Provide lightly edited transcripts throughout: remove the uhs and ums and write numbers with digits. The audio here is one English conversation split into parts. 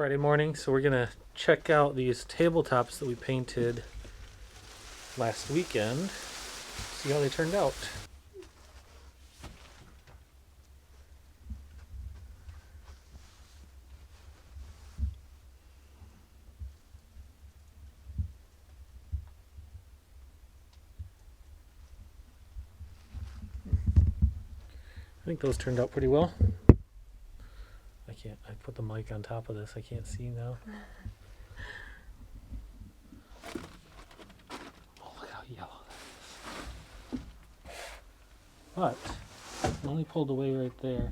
Friday morning, so we're gonna check out these tabletops that we painted last weekend, see how they turned out. I think those turned out pretty well. I put the mic on top of this, I can't see now. Oh, look how yellow that is. But, it only pulled away right there.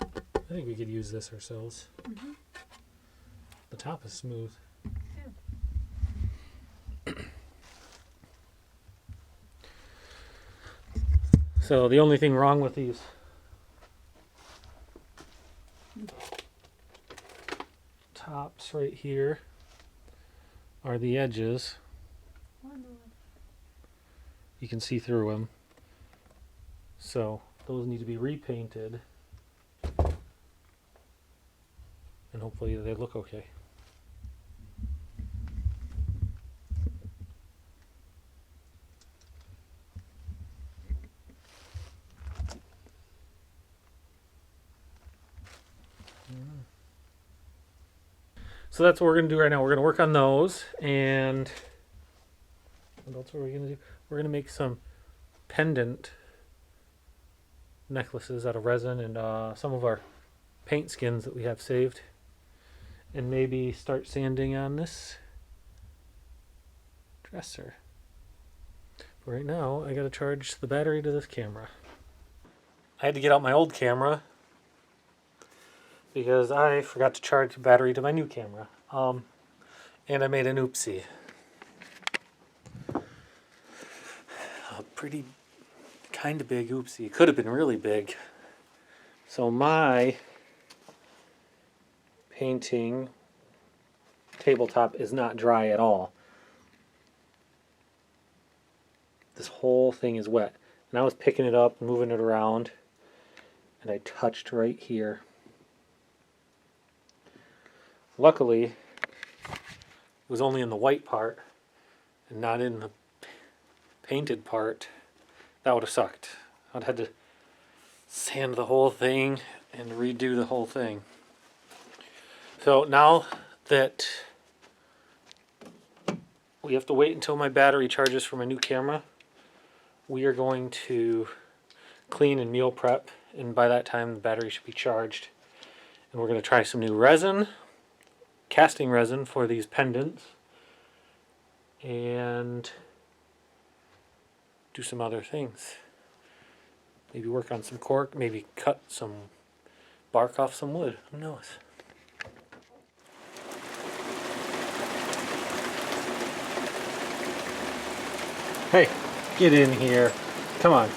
I think we could use this ourselves. Mm-hmm. The top is smooth. So the only thing wrong with these tops right here are the edges. You can see through them. So those need to be repainted. And hopefully they look okay. So that's what we're going to do right now. We're going to work on those, and what else are we going to do? We're going to make some pendant necklaces out of resin and some of our paint skins that we have saved, and maybe start sanding on this dresser. But right now, I got to charge the battery to this camera. I had to get out my old camera because I forgot to charge the battery to my new camera. And I made an oopsie. A pretty kind of big oopsie. It could have been really big. So my painting tabletop is not dry at all. This whole thing is wet. And I was picking it up, moving it around, and I touched right here. Luckily, it was only in the white part and not in the painted part. That would have sucked. I'd had to sand the whole thing and redo the whole thing. So now that we have to wait until my battery charges for my new camera, we are going to clean and meal prep, and by that time the battery should be charged. And we're going to try some new resin, casting resin for these pendants, and do some other things. Maybe work on some cork, maybe cut some bark off some wood. Who knows? Hey, get in here. Come on.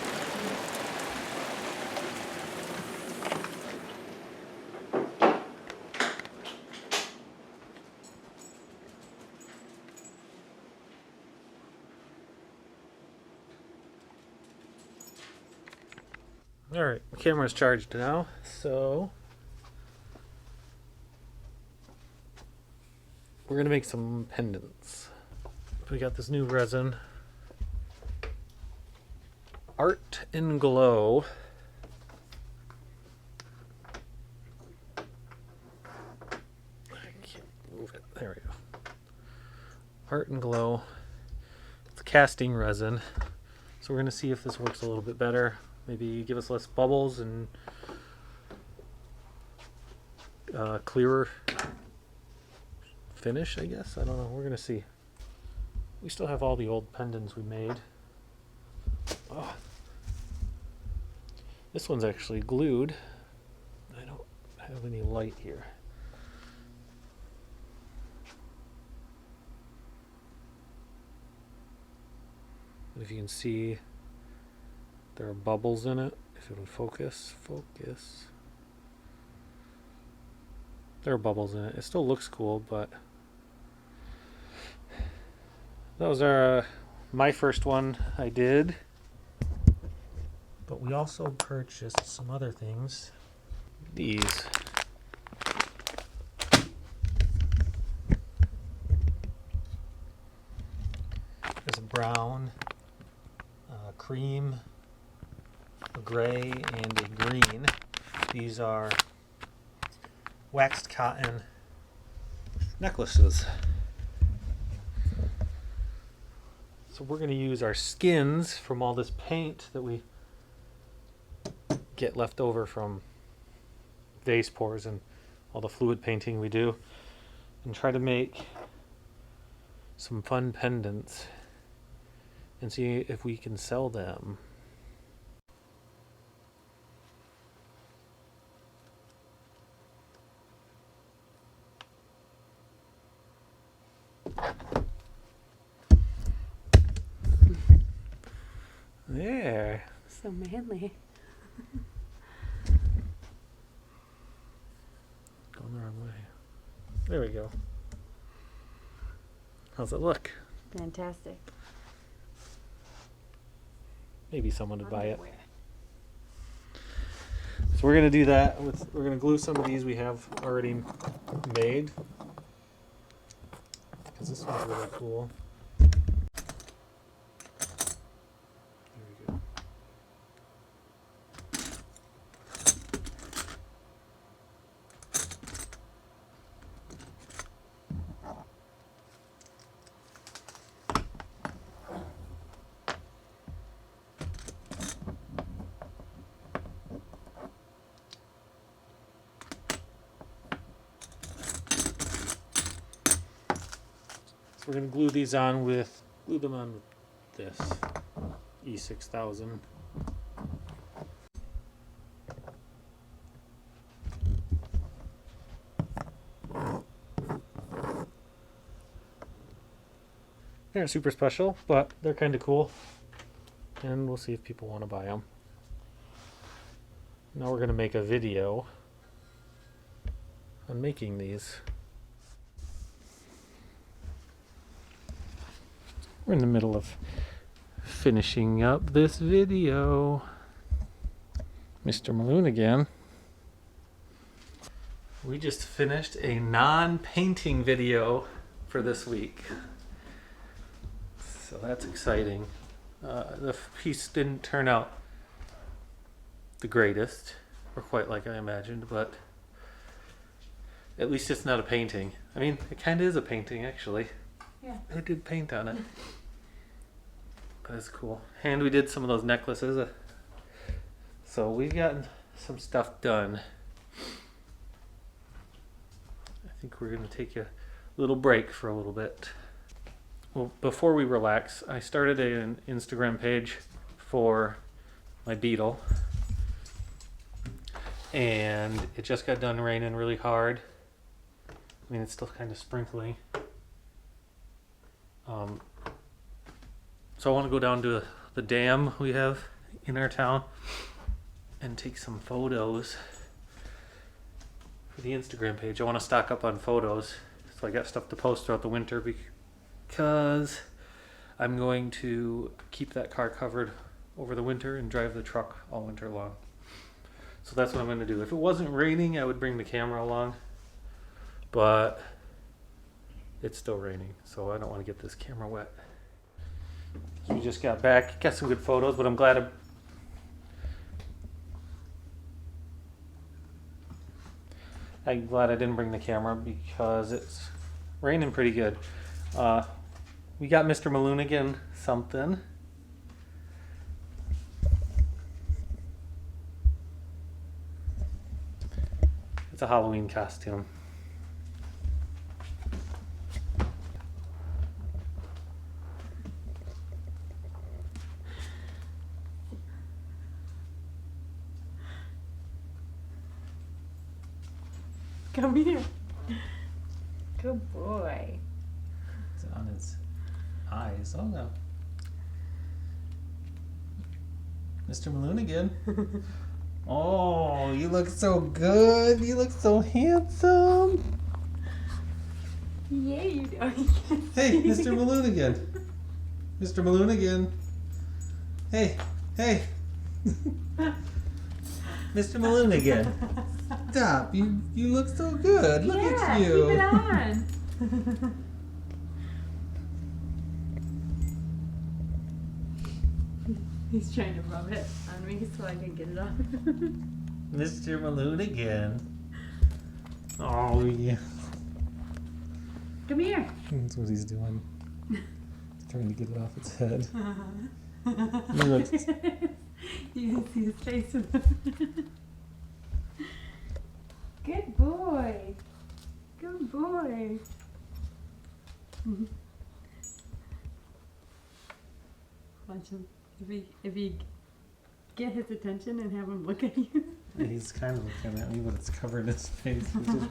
Alright, the camera's charged now, so we're going to make some pendants. We got this new resin, Art and Glow. I can't move it. There we go. Art and Glow. It's casting resin. So we're going to see if this works a little bit better. Maybe give us less bubbles and clearer finish, I guess. I don't know. We're going to see. We still have all the old pendants we made. Oh. This one's actually glued. I don't have any light here. But if you can see, there are bubbles in it. If it would focus. There are bubbles in it. It still looks cool, but those are my first one I did. But we also purchased some other things. These. There's a brown, cream, a gray, and a green. These are waxed cotton necklaces. So we're going to use our skins from all this paint that we get left over from vase pours and all the fluid painting we do, and try to make some fun pendants and see if we can sell them. There. So manly. Going the wrong way. There we go. How's it look? Fantastic. Maybe someone would buy it. So we're gonna do that. We're gonna glue some of these we have already made, because this one's really cool. There we go. We're going to glue these on with, glue them on with this E6000. They're not super special, but they're kind of cool. And we'll see if people want to buy them. Now we're going to make a video on making these. We're in the middle of finishing up this video. Mr. Maloonigan. We just finished a non-painting video for this week. So that's exciting. The piece didn't turn out the greatest, or quite like I imagined, but at least it's not a painting. I mean, it kind of is a painting, actually. Yeah. I did paint on it. That's cool. And we did some of those necklaces. So we've gotten some stuff done. I think we're going to take a little break for a little bit. Well, before we relax, I started an Instagram page for my beetle. And it just got done raining really hard. I mean, it's still kind of sprinkling. So I want to go down to the dam we have in our town and take some photos for the Instagram page. I want to stock up on photos, so I got stuff to post throughout the winter because I'm going to keep that car covered over the winter and drive the truck all winter long. So that's what I'm going to do. If it wasn't raining, I would bring the camera along, but it's still raining, so I don't want to get this camera wet. So we just got back, got some good photos, but I'm glad I didn't bring the camera because it's raining pretty good. We got Mr. Maloonigan something. It's a Halloween costume. Come here. Good boy. It's on his eyes. Oh no. Mr. Maloonigan. Oh, you look so good. You look so handsome. Yeah, you do. Hey, Mr. Maloonigan. Mr. Maloonigan. Hey, hey. Mr. Maloonigan. Stop. You look so good. Look yeah, at you. keep it on. He's trying to rub it on me so I can get it off. Mr. Maloonigan. Oh, yeah. Come here. That's what he's doing. He's trying to get it off its head. Look. You can see his face. Good boy. Good boy. Watch him. If you get his attention and have him look at you. He's kind of looking at me, but it's covered his face. He just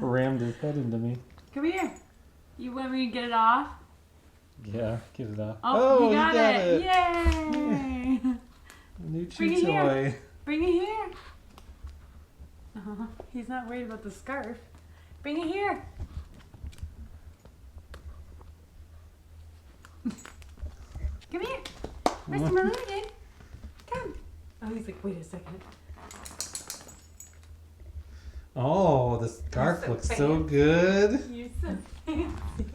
rammed his head into me. Come here. You want me to get it off? Yeah, get it off. Oh, he got it. Yay! New Bring chew it here. toy. Bring it here. He's not worried about the scarf. Bring it here. Come here. Mr. Maloonigan. Come. Oh, he's like, wait a second. Oh, the scarf so looks so fancy. good. You're so fancy.